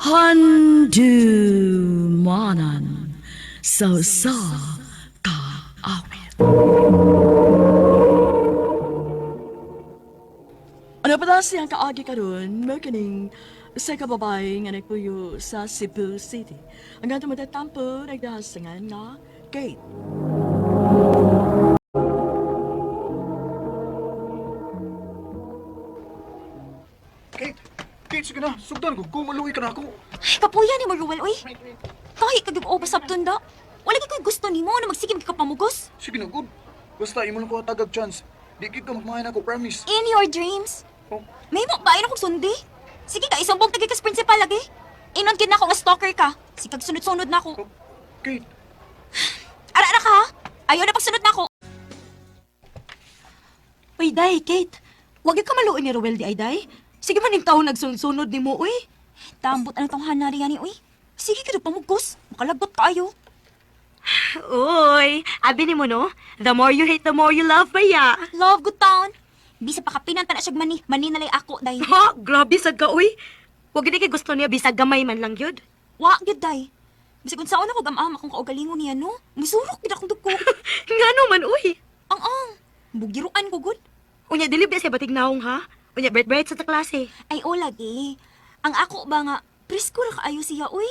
Handumanan sa kaawit. Ano pa na siyang kaagi karon, may kaning sa kababay nga nagpuyo sa Cebu City. Ang ganito matatampo, nagdahasangan nga Kate. Kate! Kate, sige na. Sugdan ko. Kumaluwi ka na ako. Kapuya ni mo, Ruel, oy. Kahit kagib-o sa tunda. Wala ko'y gusto ni mo na magsigim ka pamugos. Sige na, good. Basta, imo lang ko tagag chance. Di kid ka magmahain ako, promise. In your dreams. Oh, May mo ba akong sundi? Sige ka, isumbong tagi kas principal lagi. Inon gid na ako nga stalker ka. Sikag sunod-sunod na ako. oh, Kate. Ara na ka ha? Ayaw na pagsunod na ako. Uy, day, Kate. Huwag ka maluin ni Rowel di ay, day. Sige man yung taon nagsunod ni mo, uy. Tambot ano tong hanari yan ni, uy. Sige ka pamugos. Makalagot kayo. Uy, abi ni mo, no? The more you hate, the more you love, baya. Love good town. Bisa pa kapinanta na siya mani nalay ako, day. Ha? Grabe, sad ka, uy. Huwag hindi kay gusto niya, bisag gamay man lang yun. Wa, gid, day. Bisa kung saan ako gamama kung kaugalingon niya, no? Musurok gid akong dugo. Nga naman, uy. Ang. Bugiruan ko, good. Unya, dilib siya batig naong, ha? Unya, bright-bright sa ta klase. Ay, o lagi. Ang ako ba nga, presko ra kaayo siya, uy.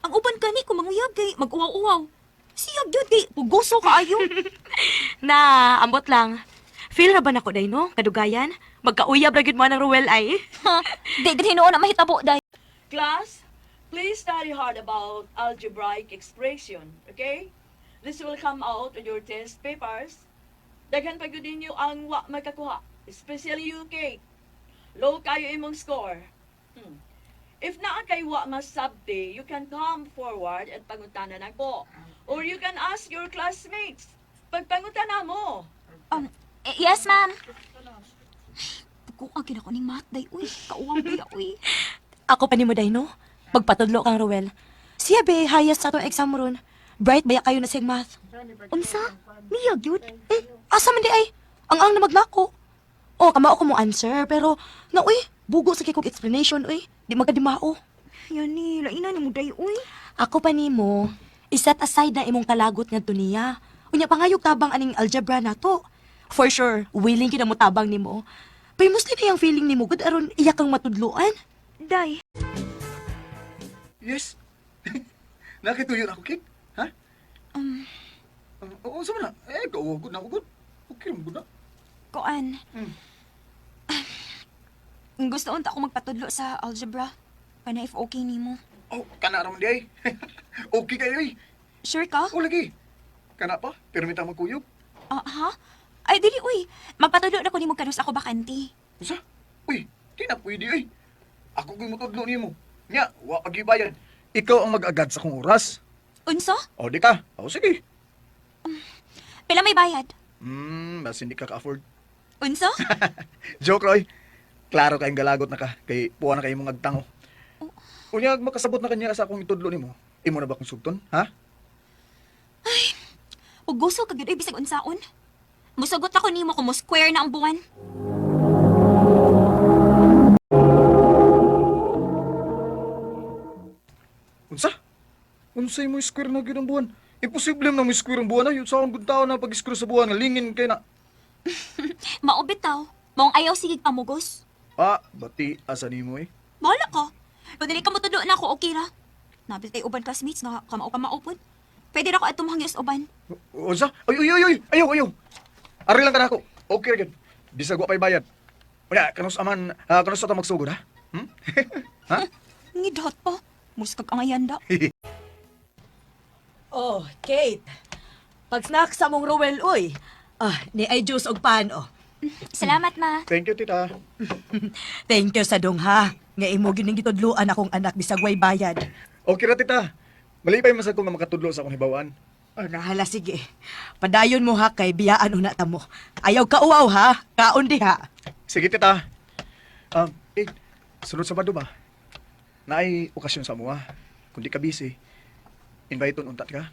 Ang uban kani ko manguyab kay mag-uwaw-uwaw. Siya gyud kay pugoso kaayo. Na, ambot lang. Feel na ba na ko, day, no? Kadugayan? Magkauyab ra gyud mo ng Rowel, ay. Ha, di gid hinuon na mahitabo day. Class, please study hard about algebraic expression, okay? This will come out on your test papers. Daghan pa gyud ninyo ang wa makakuha, especially you, Kate. Low kayo imong score. If naa kay wa masabti, you can come forward at pangutanan ako. Or you can ask your classmates. Pagpangutana mo. Yes, ma'am. Kung agin ako ning math day, uy. Kauwang biya, uy. Ako pa ni mo, day, no? Magpatudlo kang Rowel. Siya, be, hayas sa itong exam ron. Bright, baya kayo na sig math. Unsa? Niya, gyud. Asa man di ay? Ang na maglako. Oh, kamao ko mo answer, pero, na, uy, bugo sa kikong explanation, uy. Di magkadimao. Yan ni, lainan ni mo day, uy. Ako pa ni mo, iset aside na imong kalagot nga niya. Unya pangayog tabang aning algebra na to. For sure, willing kita mo tabang ni mo. Pero musti na yung feeling ni mo, good aron iyak kang matudluan. Day. Yes. Nakituyo na ako, Kate. Ha? Oo, sama na. Good na ako, good. Okay lang, good na. Koan. Hmm. Gusto unta ako magpatudlo sa algebra. Pana if okay ni mo. Oh, kana raman di ay. Okay kayo, eh. Sure ka? Oh, lagi. Kana pa, pero may tamang kuyog. Ha? Ay, dili, uy. Magpatudlo na ko ni mo kanus ako bakanti. Usa? Uy, di na pwede, eh. Ako ko'y matudlo niyo mo. Nya, wa pagibayan. Ikaw ang mag-agad sa kong oras. Unso? O, di ka. O, sige. Pila may bayad? Mas hindi ka ka-afford. Unso? Joke, Roy. Klaro kayong galagot na ka. Kay puwa na kayong mga agtango. Unya, makasabot na kanya sa akong itudlo ni mo. Imo na ba kong sugton, ha? Ug gusto ka gyud ay bisag unsaon. Musugot ako nimo kung mo square na ang buwan. Unsa? Unsay mo square na gyud ang buwan? Imposible na mo square ang buwan na. Yun sa akong guntaw na pag-square sa buwan. Lingin kay na. Maubit taw. Maong ayaw sigig pamugos. Ah, bati asa ni mo, eh. Bahala ka. Pag dili ka mo tudlo na ako, okay ra. Nabit tay uban classmates nga kamao pod. Pwede ra ko ato mahangyos uban. Unsa? Ay! Ayaw! Ari lang ka na ako. Okay ra gyud. Bisag wa pay bayad. Unya, kanus aman, kanus ta magsugod, ha? Ha? Ngidhot pa. Muskag ang ayanda. Oh, Kate. Pag-snack sa mong Rowel, uy. Ni ay juice og pan, oh. Salamat, ma. Thank you, tita. Thank you sa dong, ha. Nga imo gining gitudluan akong anak bisag way bayad. Okay ra, tita. Malipay masag ko nga makatudlo sa akong hibawaan. Oh, nahala, sige. Padayon mo, ha, kay biyaan una ta mo. Ayaw ka uaw, ha. Kaon di, ha. Sige, tita. Kate, sunod Sabado ba? Naay okasyon sa mua. Kung di ka busy, invite untat ka.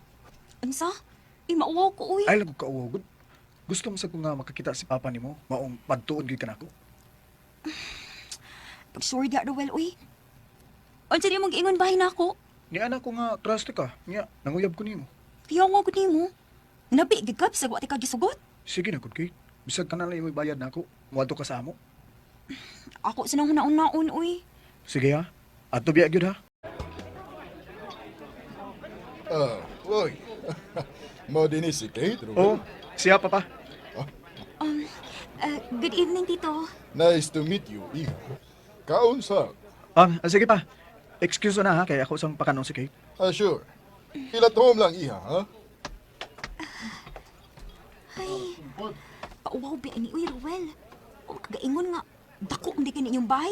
Unsa? Mauwaw ko, uy. Ay, lago ka uwagod. Gusto mo sa ko nga makakita si papa ni mo, maong padtuon gid ka nako. Pag-sorry da, Rowel, uy. Unsa di mong giingon bahay nako? Ni anak ko nga trust ka. Nya, nanguyab ko nimo. Tiyawa ko nimo. Nabi gid ka bisag wa ti ka gisugot. Sige na gud, Kate. Bisag ka na lang imo bayad nako. Muadto ka sa amo. Ako sinang hunaon-naon uy. Sige ha. Ato biya gyud ha. Oy. Mo din si Kate, Oh, Ruel. siya papa. Good evening, Tito. Nice to meet you, Iha. Kaunsa? Sige pa. Excuse na ha, kaya ako sang pakanong si Kate. Sure. Ilatom lang, Iha, ha? Ay, pauwaw ba ni uy, Ruel? O kagaingon nga, dako hindi kini inyong bahay.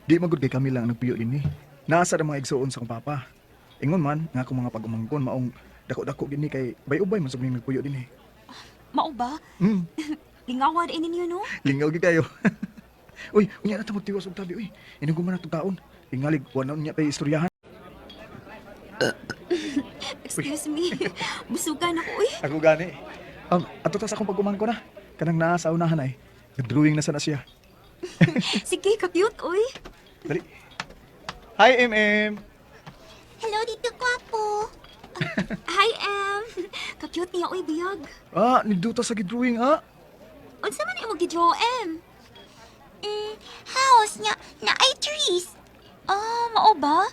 Di magud kay kami lang nagpuyo ini. Nasa na mga igsuon sa kong papa. Ingon man nga akong mga pag-umangkon maong dako-dako gini kay bay-ubay man sa mga nagpuyo din eh. Mao ba? Hmm, Lingawa din ninyo, no? lingaw gyud kayo. Uy, unya na ta magtiwas og tabi uy. Inugom man atong taon. Tingalig wala unya kay istoryahan. Excuse me. Busugan ako, uy. Ako gani. Ato ta sa akong pag-umangkon na. Kanang naa sa unahan ay. Nag-drawing na sana siya. Sige, ka-cute, uy. Dali. Hi, MM. Hello, Tito Kwapo. Hi, Em. Ka-cute niya, uy, biyag. Niduta sa gidrawing ha. Unsa man imo gi-draw, Em? House niya na ay trees. Mao ba?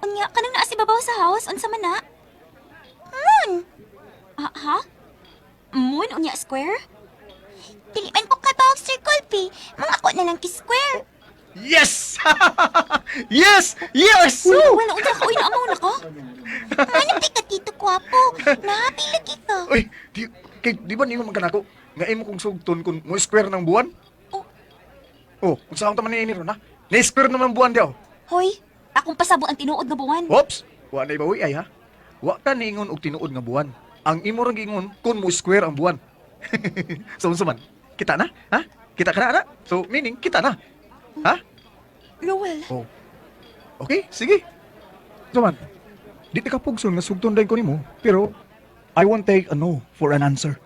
Unya kanang naa si babaw sa house unsa man na? Moon. Ha? Moon unya square? Dili man ko kabaw circle pi. Mga ko na lang ki square. Yes! yes! Yes! Wala unsa ka uy na amaw na ka? Manang ka Tito Kwapo. Nahappy lagi ka. Uy, di ba ningon man kanako? Nga imo kong sugton kung mo square ng buwan? Oh. Oh, kung saan taman ni ron ha? Na-square naman buwan diyaw. Hoy, akong pasabo ang tinuod nga buwan. Oops! Wa na ibawi ay ha? Wa ka ningon og tinuod nga buwan. Ang imo rang gingon kung mo square ang buwan. So, man, kita na? Ha? Kita ka na, ana? So, meaning, kita na. Ha? Roel, Oh. Okay, sige. So, man, di ka pugson nga sugton dahin ko nimo, pero I won't take a no for an answer.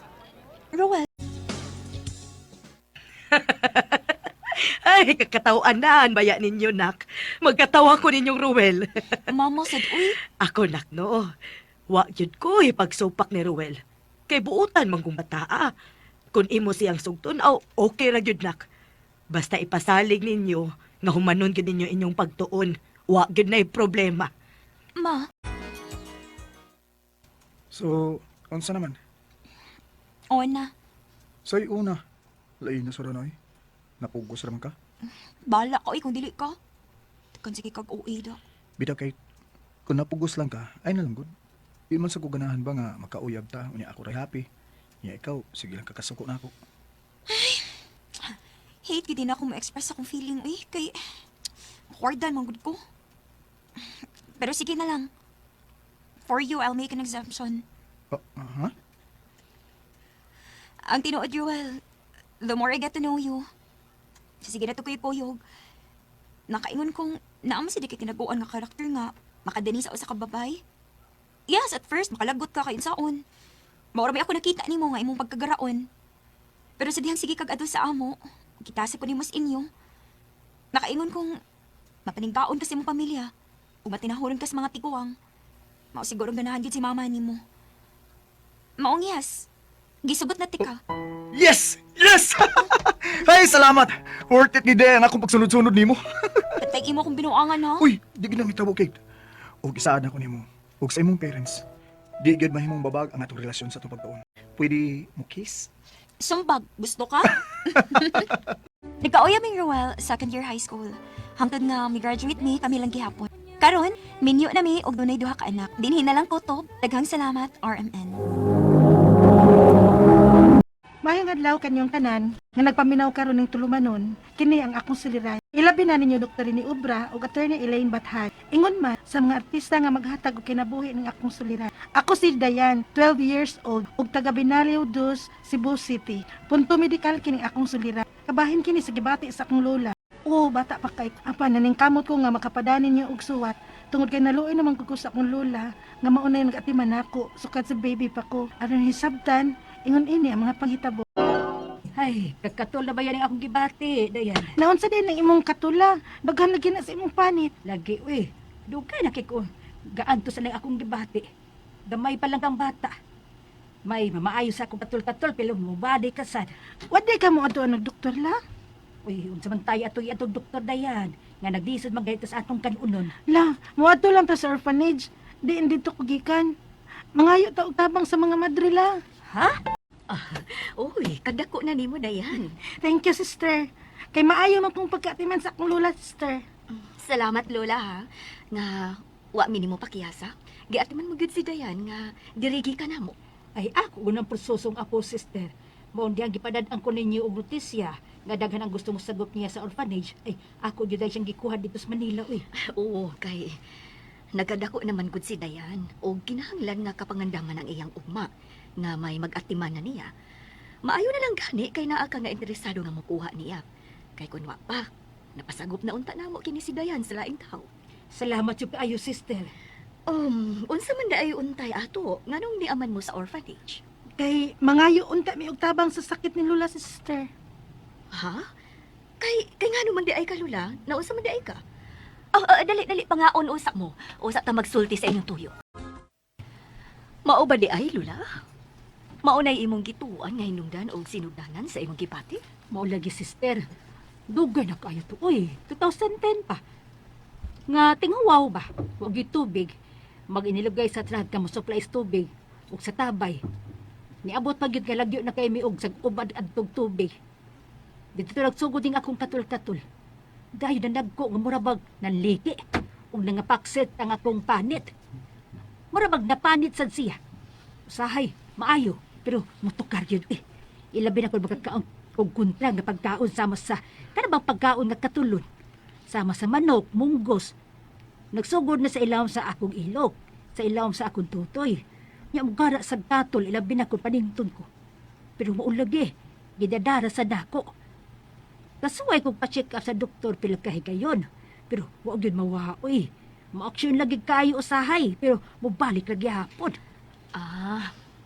Roel. Ay, kakatawaan baya ninyo, nak. Magkatawa ko ninyong Ruel. Mama sad uy. Ako, nak, no. Wa yun ko pagsupak ni Ruel. Kay buutan man kong bataa. Kung imo siyang sugton, okay ra yun, nak. Basta ipasalig ninyo, nga humanon gid ninyo inyong pagtuon. Wa yun na problema. Ma, So, unsa naman? o na. Say una, lain na sa ranay. Napugos raman ka. Bala ka uy kung dili ka. Tekan sige kag uwi da. Bitaw kay, kung napugos lang ka, ay na lang good. Di man sa kuganahan ba nga makauyab ta, unya ako ray happy. Nya ikaw, sige lang kakasuko na ako. Hate gid din ako ma-express akong feeling uy kay wardan man gud ko. Pero sige na lang. For you, I'll make an exemption. Ha? Ang tinuod, Joel, the more I get to know you, sige na to kayo kuyog. Nakaingon kong naam si di kay kinaguan nga karakter nga makadani sa usa ka babay. Yes, at first makalagot ka kayon saon. Maura may ako nakita nimo nga imong pagkagaraon. Pero sa dihang sige kag adto sa amo, kitase ko nimo sa inyo. Nakaingon kong mapaningkaon ka sa imong pamilya ug matinahulon ka sa mga tiguang. Mao siguro ganahan gyud si mama nimo. Maong yes. Gisugot na tika. Yes! Yes! Ay, salamat! Worth it ni Day ang akong pagsunod-sunod nimo. Patay imo kong binuangan ha. Uy, di ginang itabo, Kate. Og isaan ako nimo. Og sa imong parents. Di gid mahimong babag ang atong relasyon sa itong pagtuon. Pwede mo kiss? Sumbag, gusto ka? Nagkaoya ming Roel, second year high school. Hangtod nga mi-graduate mi, kami lang gihapon. Karon, minyo na mi, og dunay duha ka anak. Dinhi na lang kutob. Daghang salamat, RMN. Mahing adlaw kanyong tanan nga nagpaminaw karon ning tulumanon kini ang akong suliran. Ilabi na ninyo Dr. ni Ubra ug Attorney Elaine Bathay. Ingon man sa mga artista nga maghatag og kinabuhi ning akong suliran. Ako si Dayan, 12 years old ug taga Binalio Dos, Cebu City. Punto medikal kini akong suliran. Kabahin kini sa gibati sa akong lola. Oo, bata pa kay apan naning kamot ko nga makapadanin niyo og suwat. Tungod kay naluoy naman ko sa akong lola nga maunay nagatiman ako sukad sa baby pa ko. Aron hisabtan ingon ini ang mga panghitabo. Hi, Ay, kakatol na ba yan ang akong gibati, dayan. Naon sa din ang imong katula, daghan lagi na sa imong panit. Lagi, uy. Dugay na kiko. Gaan to sa lang akong gibati. Gamay pa lang kang bata. May mamaayos sa akong katol-katol, pero mubadi ka sad. Waday ka mo ato ang doktor la? Uy, unsa man tayo ato'y atong doktor dayan. Nga nagdisod man ganito sa atong kanunon. La, mo ato lang ta sa orphanage. Diin dito ko gikan. Mangayo ta og tabang sa mga madre la. Ha? Uy, kadako na nimo dayan. Thank you, sister. Kay maayo man kong pagkatiman sa akong lula, sister. Salamat lola ha. Nga wa mi nimo pakiyasa. Giati man mo gyud si Dayan nga dirigi ka namo. Ay, ako unang prososong apo, sister. Maon diyang gipadad-an ko ninyo og notisya nga daghan ang gusto mo sagot niya sa orphanage. Ay, ako gyud ay siyang gikuha dito sa Manila, uy. Oo, kay nagadako naman gud si Dayan og kinahanglan nga kapangandaman ang iyang ugma nga may mag-atiman na niya. Maayo na lang gani kay naa ka nga interesado nga mokuha niya. Kay kun wa pa, napasagop na unta namo kini si Dayan sa laing tao. Salamat yung kaayo, sister. Unsa man daay untay ato nganong niaman mo sa orphanage? Kay mangayo unta mi og tabang sa sakit ni lula, sister. Ha? Kay ngano man di ay ka lula? Nausa man di ay ka? Dali pangaon usa mo. Usa ta magsulti sa inyong tuyo. Mao ba di ay lula? Maunay imong gituan nga hinungdan og sinugdanan sa imong gipati? Mao lagi, sister. Dugay na kayo to, uy. 2010 pa. Nga tingawaw ba? Huwag yung tubig. Mag-inilugay sa trad ka mo supplies tubig. Ug sa tabay. Niabot pa gyud kay lagyo na kay miog sa ubad adtog tubig. Dito nagsugod ding akong katul-katul. Dahil na nagko nga murabag nanliki. Ug nangapakset ang akong panit. Murabag na panit sad siya. Usahay, maayo. Pero mutukar yun eh. Ilabi na ko magkakaon kung kontra nga pagkaon sama sa kanabang pagkaon nga katulon. Sama sa manok, munggos. Nagsugod na sa ilawom sa akong ilok. Sa ilawom sa akong tutoy. Nya mugara sa katol, ilabi na ko panington ko. Pero maulagi, gidadara sa dako. Kasuway kong pa-check up sa doktor pilagkahigayon. Pero wag yun mawaoy. Ma-aksyon lagi kayo usahay. Pero mubalik lagi hapon.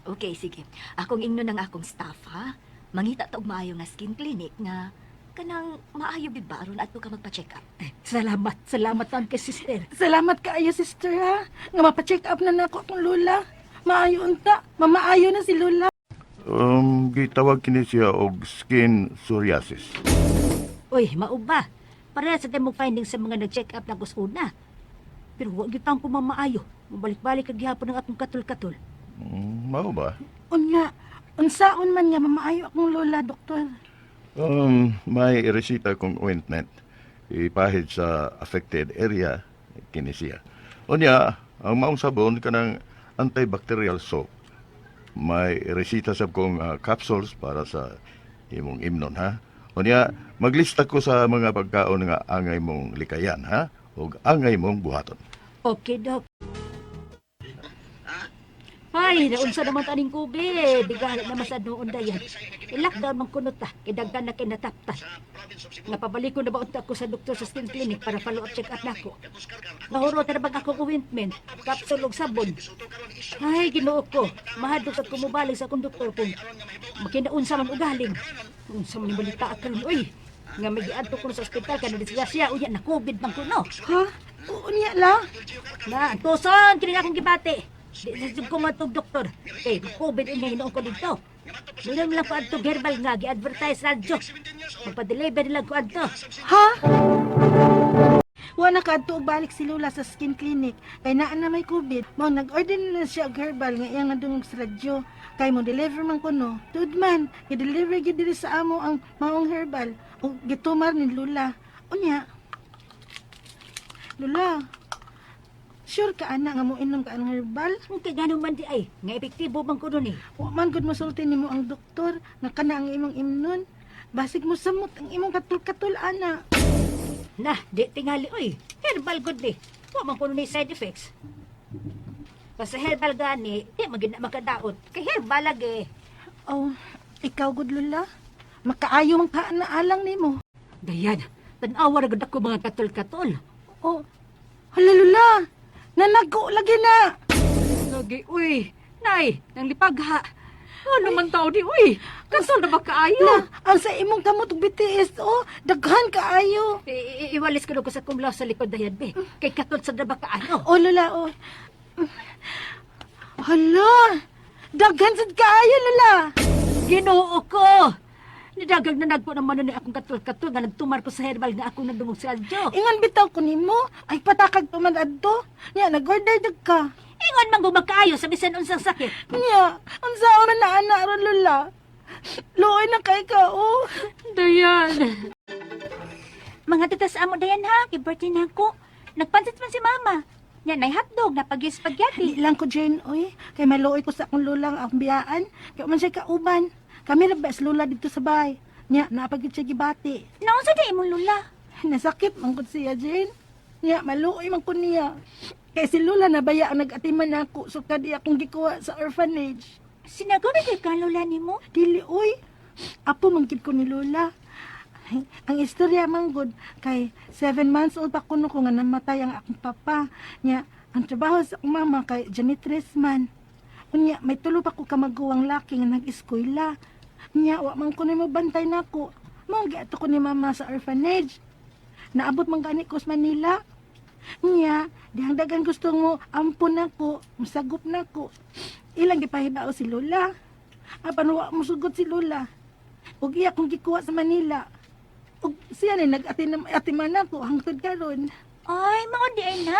Okay, sige. Akong ingno ng akong staff, ha? Mangita ta og maayo nga skin clinic nga kanang maayo bid ba aron adto ka magpa-check up. Salamat ang kay sister. Salamat kaayo, sister, ha? Nga mapacheck up na nako akong lula. Maayo unta. Mamaayo na si lula. Gitawag kini siya og skin psoriasis. Uy, mauba. Para sa timong findings sa mga nag-check up na kusuna. Pero huwag yun ko mamaayo. Mabalik-balik ang gihapon ng atong katul-katul. Mao ba? Unya, unsaon man nga mamaayo akong lola, doktor. May resita kong ointment. Ipahid sa affected area kini siya. Unya, ang maong sabon kanang antibacterial soap. May resita sab kong capsules para sa imong imnon, ha? Unya, maglista ko sa mga pagkaon nga angay mong likayan, ha? Ug angay mong buhaton. Okay, Doc. Ay, naunsa naman taning COVID. Bigala naman sa noon dayan. I-lockdown man kunot ta. Kidagdan na kinataptan. Nga pabalik ko na ba unta ako sa doktor sa skin clinic para follow-up check-up na ako. Nahuro na bang akong ointment, capsule og sabon. Ay, ginoo ko. Mahadlok at kumubalik sa akong doktor kung makinaunsa man ugaling. Unsa man balita karon uy. Nga may giadto ko sa ospital kana disgrasya unya na COVID man kuno. Ha? Unya la? Na, tuson kini akong gibati. Di ko matog doktor. Eh, COVID ang hinoon ko dito. Nilang lang ko adto herbal nga gi-advertise radyo. Magpa-deliver lang ko adto. Ha? Wa na kadto og balik si Lola sa skin clinic kay naa na may COVID. Mao nag-order na siya og herbal nga iyang nadungog sa radyo. Kay mo deliver man kuno. Tudman, i-deliver gyud diri sa amo ang maong herbal ug gitumar ni Lola. Unya. Lola, sure ka ana nga mo inom ka ang herbal? Kung kay ganun man di ay, nga epektibo bang kuno ni. Wa man gud masulti nimo ang doktor nga kana ang imong imnon. Basig mo samot ang imong katul-katul ana. Nah, di tingali oy. Herbal good ni. Wa man kuno ni side effects. Basta herbal gani, di magina makadaot. Kay herbal lagi. Oh, ikaw gud Lola. Makaayo man ka na alang nimo. Dayan, tanawa ra gud ako mga katul-katul. Oh, hala Lola. Nanago lagi na. Lagi, uy. Nay, nang lipagha. Ano man tao di, uy. Kasal na ba kaayo? La, ang sa imong kamot ug BTS, oh, daghan kaayo. Iwalis ko ko sa kumlaw sa likod dayan, be. Kay katol sa draba kaayo. Oh, Lola, oh. Hala, daghan sad kaayo, Lola. Ginoo ko! Nidagag na nagpo naman ni akong katol-katol na nagtumar ko sa herbal nga akong nandungog sa aljo. Ingon bitaw ko nimo, ay patakag tuman adto. Nya nag-order dag ka. Ingon man gumagkaayo sa bisan unsang sakit. Nya, unsa man na ana ron Lola? Luoy na kay ka, oh. Dayan. Mga titas amo dayan ha, kay birthday na ako. Nagpansit man si mama. Yan ay hotdog na pag spaghetti. Di lang ko, Jane, oy. Kay maluoy ko sa akong lola ang biyaan. Kaya man siya kauban. Kami na best lola dito sa bahay. Nya, napagid siya gibati. Naon sa di imong lula? Nasakit man ko siya, Jane. Nya, maluoy man ko niya. Kay si lola nabaya ang nag-atiman ako. So, kadi akong gikuha sa orphanage. Sinago na kay ka lola nimo? Dili, oy. Apo mangkid ko ni lola. Ay, ang istorya manggod kay 7 months old pa kuno ko nga namatay ang akong papa. Nya, ang trabaho sa akong mama kay janitress man. Unya, may tulo pa ko kamaguwang laki nga nag-eskwela. Nya, wa man ko nimo bantay nako. Mao giato ko ni mama sa orphanage. Naabot man gani ko sa Manila. Nya, dihang dagan gusto mo ampun nako, musagop nako. Ilang gipahibao si Lola. Apan wa mo sugod si Lola. Ug iya kong gikuha sa Manila. Ug siya ni nag-atiman ako hangtod karon. Ay, maon di ay na.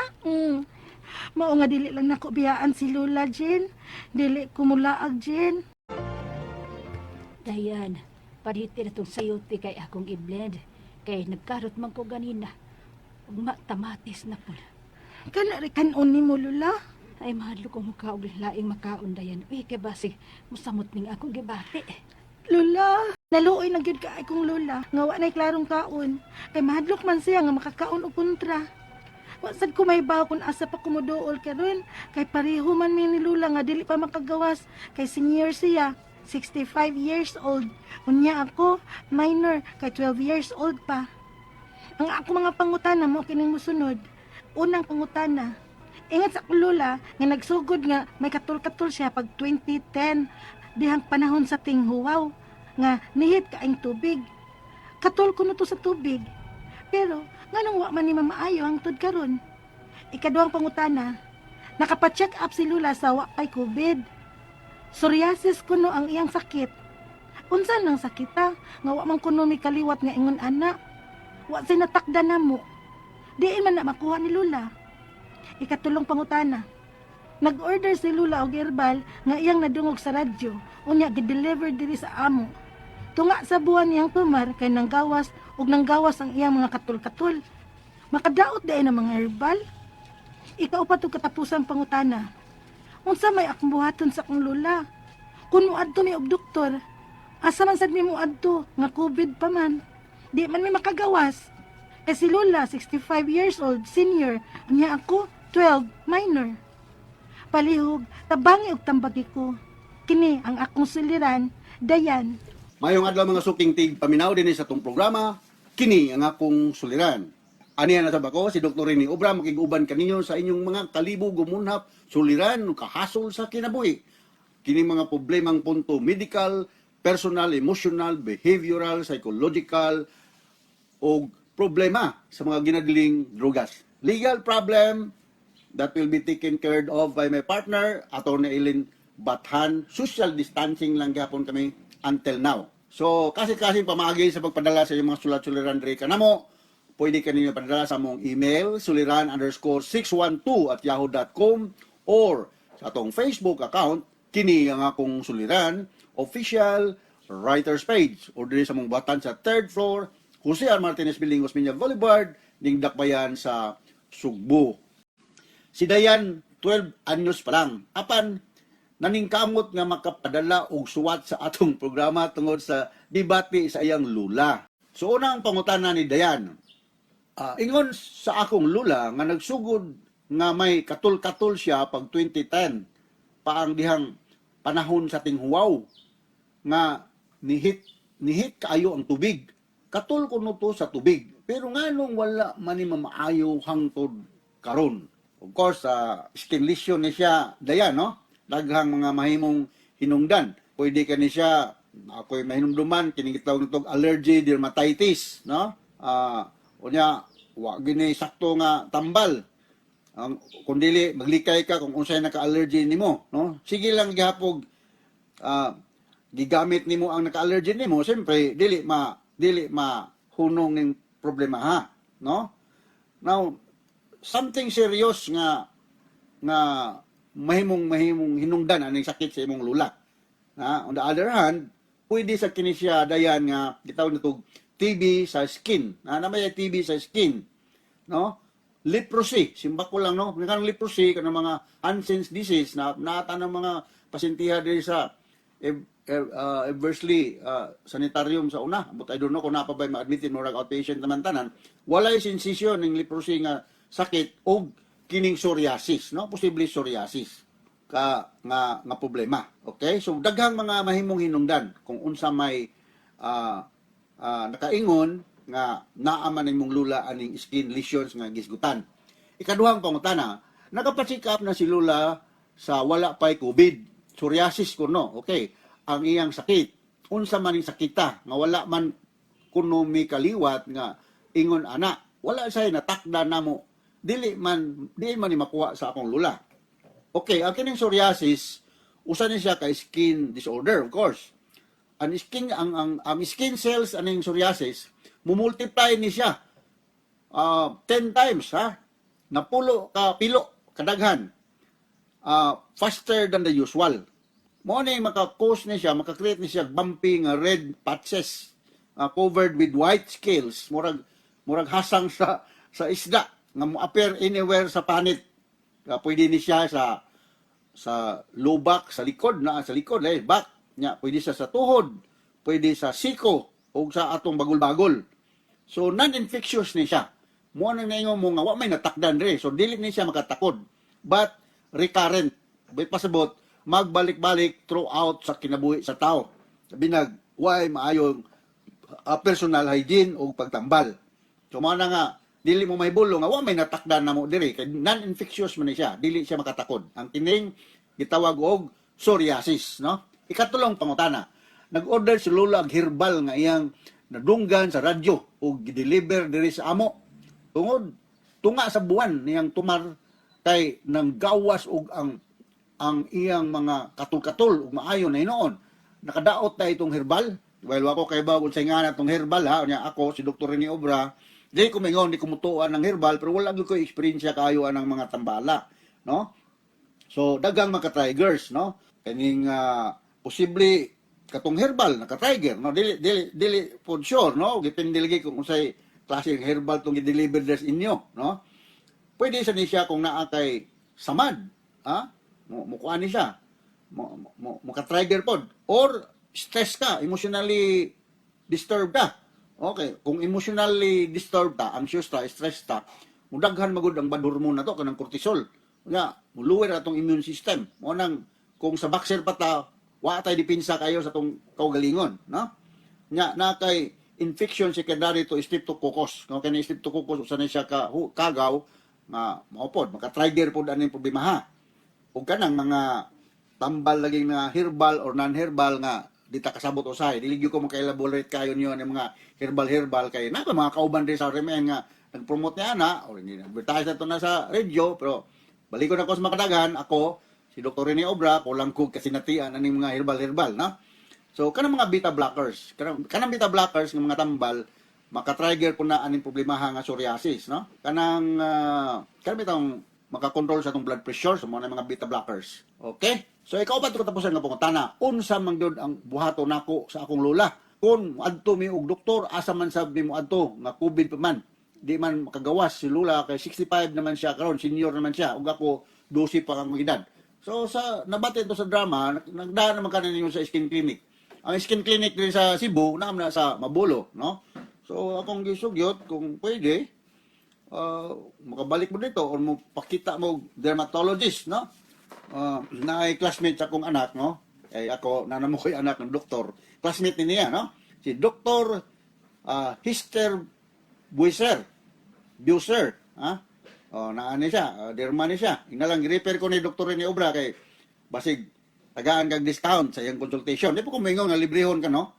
Mao nga dili lang nako biyaan si Lola, Jen. Dili ko mulaag, Jen. Dayan, pariti na itong sayote kay akong i-blend. Kay nagkarot man ko ganina. Ug matamatis na po. Kana rin kanon ni mo, Lola. Ay, mahadlo ko mukha og laing makaon dayan. Uy, kay basi, musamot ning akong gibati. Lola, naluoy na gyud ka akong Lola. Nga wa nay klarong kaon. Kay mahadlok man siya nga makakaon og kontra. Wasad ko may baw kung asa pa kumuduol karon. Kay pareho man mi ni Lola nga dili pa makagawas. Kay senior siya, 65 years old. Unya ako, minor, kay 12 years old pa. Ang ako mga pangutana mo kining musunod. Unang pangutana, ingat sa akong Lola nga nagsugod nga may katul-katul siya pag 2010 dihang panahon sa tinghuwaw nga nihit kaing tubig. Katul ko na to sa tubig. Pero nganong wa man ni mamaayo hangtod karon. Ikaduhang pangutana, nakapa-check up si Lola sa wa kay COVID. Psoriasis kuno ang iyang sakit. Unsa nang sakita nga wa man kuno mi kaliwat nga ingon ana. Wa say natakda namo. Diin man na makuha ni Lola. Ikatulong pangutana. Nag-order si Lola og herbal nga iyang nadungog sa radyo. Unya gi-deliver diri sa amo. Tunga sa buwan niyang tumar kay nanggawas ug nanggawas ang iyang mga katul-katul. Makadaot dayon ang mga herbal. Ikaw pa to katapusang pangutana. Unsa may akong buhaton sa akong Lola? Kun moadto mi og doktor, asa man sad mi moadto nga COVID pa man. Di man mi makagawas. Kasi Lola, 65 years old, senior. Unya ako, 12, minor. Palihog, tabangi og tambagi ko. Kini ang akong suliran, Dayan. Mayong adlaw mga suking tig paminaw din sa tong programa, kini ang akong suliran. Aniya na ko, si Dr. Rene Obra, makiguban kaninyo sa inyong mga kalibo gumunhap, suliran, kahasol sa kinabuhi. Kini mga problemang punto medical, personal, emotional, behavioral, psychological, o problema sa mga ginadling drugas. Legal problem that will be taken care of by my partner, Atty. Eileen Bathan. Social distancing lang gapon kami until now. So, kasi pamagi sa pagpadala sa inyong mga sulat-suliran diri kanamo, pwede kaninyo padala sa mong email, suliran_612@yahoo.com or sa atong Facebook account, kini ang akong suliran, official writer's page. Or diri sa mong batan sa 3rd floor, Jose R. Martinez Building, Osmeña Boulevard, ning dakbayan sa Sugbo. Si Dayan, 12 anyos pa lang. Apan, naningkamot nga makapadala og suwat sa atong programa tungod sa debate sa iyang lula. So, unang pangutana ni Dayan, ingon sa akong lula nga nagsugod nga may katul-katul siya pag 2010 pa ang dihang panahon sa tinghuwaw nga nihit kaayo ang tubig. Katul ko to sa tubig. Pero nganong wala man ni mamaayo hangtod karon. Of course, skin lesion ni siya, Dayan, no? Daghang mga mahimong hinungdan. pwede ka ni siya, ako'y mahinumduman, kinigitawag nitong allergy dermatitis, no? Unya, wa gini sakto nga tambal. Kung dili, maglikay ka kung unsay naka-allergy nimo, no? Sige lang gihapog, gigamit nimo ang naka-allergy nimo, siyempre, dili ma hunong ning problema ha, no? Now, something serious nga mahimong hinungdan aning sakit sa imong lula. Na, on the other hand, pwede sa kini siya dayan nga gitawag nito TB sa skin. Na may TB sa skin, no? Leprosy, simba ko lang, no? Kanang leprosy kanang mga Hansen's disease na nata ng mga pasyentiha diri sa Eversley sanitarium sa una, but I don't know kung napabay ma-admitin mo rag outpatient naman tanan. Walay sensation ng leprosy nga sakit o kining psoriasis, no? Posible psoriasis nga problema. Okay? So daghang mga mahimong hinungdan kung unsa may nakaingon nga naaman imong lula aning skin lesions nga gisgutan. Ikaduhang pangutana, nakapacheck up na si lula sa wala pay COVID, psoriasis kuno. Okay? Ang iyang sakit, unsa man ning sakita nga wala man kuno mi kaliwat nga ingon ana, wala say natakda namo, dili man ni makuha sa akong lula. Okay, ang kining psoriasis usa ni siya ka skin disorder, of course. Ang skin cells aning psoriasis mumultiply ni siya 10 times ha, napulo ka pilo kadaghan, faster than the usual. Mo na maka-cause ni siya, maka-create ni siya bumpy nga red patches covered with white scales, murag hasang sa isda nga mo appear anywhere sa panit. Pwede ni siya sa low back, sa likod back nya, pwede siya sa tuhod, pwede sa siko o sa atong bagol-bagol. So non-infectious ni siya. Mo nang naingon mo nga wa may natakdan diri, so dili ni siya makatakod, but recurrent, may pasabot magbalik-balik throughout sa kinabuhi sa tao. Binag why maayong personal hygiene o pagtambal. So mga nga dili mo mahibalo nga wa may natakdan namo diri kay non-infectious man ni siya, dili siya makatakod. Ang kining gitawag og psoriasis, no? Ikatulong pangutana, nag-order si Lola og herbal nga iyang nadunggan sa radyo o gideliver diri sa amo. Tunga sa buwan niyang tumar kay nang gawas og ang iyang mga katul-katul ug maayo na hinoon. Nakadaot na itong herbal. Well, ako kay ba unsay nga natong herbal ha, nya ako si Dr. Rene Obra, di ko mingon di kumutuan ng herbal pero wala gyud ko experience kayo anang mga tambala, no? So dagang mga triggers, no? Kaning posible katong herbal naka-trigger, no? Dili for sure, no? Depende lagi kung unsay klase ng herbal tong gi-deliver sa inyo, no? Pwede sa ni siya kung naa kay samad, ha? Mukuha ni siya. Maka-trigger pod. Or stress ka, emotionally disturbed ka. Okay, kung emotionally disturbed ka, anxious ka, stress ka, mudaghan magud ang bad hormone na to kanang cortisol. Nga, muluwer atong immune system. Mo nang kung sa boxer pa ta, wa tay dipinsa kayo sa tong kaugalingon, no? Nya na kay infection secondary to streptococcus. Kung kani streptococcus usa na siya kagaw nga maupod, maka-trigger pod aning problema ha. O kanang mga tambal lagi na herbal or non-herbal nga di ta kasabot usay, dili gyud ko maka-elaborate kayo niyo ng mga herbal kay na mga kauban din sa remen nga nag-promote niya ana or hindi advertise na to na sa radio, pero balikon ako sa makadagan, ako si Dr. Rene Obra, kulang ko kasi natian aning mga herbal na. So kanang mga beta blockers, kanang beta blockers ng mga tambal maka-trigger po na aning problema nga psoriasis, no? Kanang bitang makakontrol sa atong blood pressure sa mga beta blockers. Okay? So ikaw ba ito katapusan nga pangutana? Unsa man gyud ang buhato nako sa akong lola? Kung adto mi og doktor, asa man sabi mo adto nga COVID pa man, di man makagawas si lola kay 65 naman siya karon, senior naman siya, ug ako 12 pa ang edad. So sa nabati ito sa drama, nagdaan naman kanin ninyo sa skin clinic. Ang skin clinic din sa Cebu, na sa Mabulo, no? So akong gisugyot kung pwede, makabalik mo dito or mo pakita mo dermatologist, no? Na ay classmate sa akong anak, no? Ay ako nanamo ko'y anak ng doktor. Classmate niya, no? Si Dr. Hister Buiser, ha? Naani siya, derma ni siya. Inalang repair ko ni Dr. Rene Obra kay basig tagaan kag discount sa iyang consultation. Di po kung mingon nga librehon ka, no?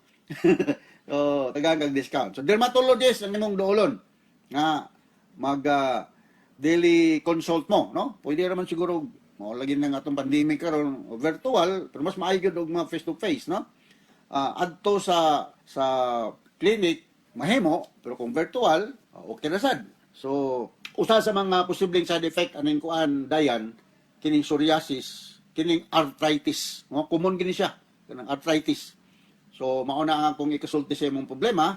So, tagaan kag discount. So, dermatologist ang imong doolon nga daily consult mo, no? Pwede naman siguro mo lagi na nga atong pandemic karon virtual, pero mas maayo gyud og mga face to face, no? Adto sa clinic mahimo, pero kung virtual, okay na sad. So, usa sa mga posibleng side effect aning kuan dayan kining psoriasis, kining arthritis. No? Common gini siya, kanang arthritis. So, mao na ang akong ikasulti sa imong problema.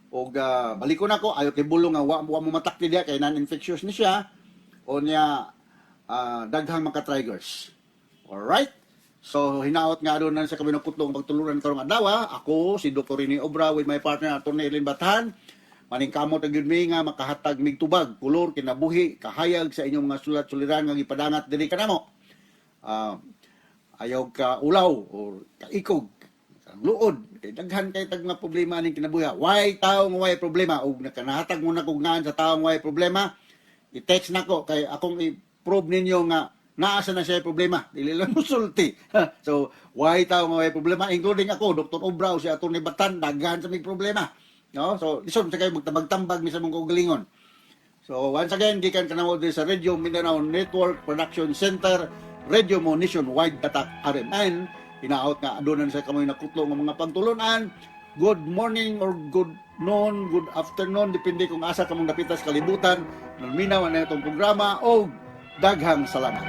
Og baliko na ko, ayo kay bulong nga wa mo matakti diya kay non-infectious ni siya. O niya daghang mga triggers. Alright? So, hinaot nga doon sa kami ng putlong pagtuluran karong adlaw. Ako, si Dr. Rini Obra with my partner, Atty. Ellen Bathan. Maningkamot ang yun nga makahatag mig tubag, kulor, kinabuhi, kahayag sa inyong mga sulat-suliran nga ipadangat diri kanamo. Ayaw ka ulaw o kaikog, kang luod, kay daghan kay tag mga problema ning kinabuhi. Why tao nga way problema og nakanahatag mo na kog ngaan sa tao nga way problema? I-text nako kay akong i-prove ninyo nga naasa na siya problema, dili lang musulti. So, why tao nga way problema including ako, Dr. Obra o si Atty. Batan, daghan sa mig problema. No? So, listen sa kayo magtabag-tambag mi sa mong kaugalingon. So, once again, gikan ka na mo sa Radio Mindanao Network Production Center, Radio mo nationwide tatak RMN. Hinaot nga adonan sa kamoy nakutlo ng mga pagtulunan. Good morning or good noon, good afternoon, depende kung asa ka mong napitas kalibutan. Naminaw na itong programa o daghang salamat.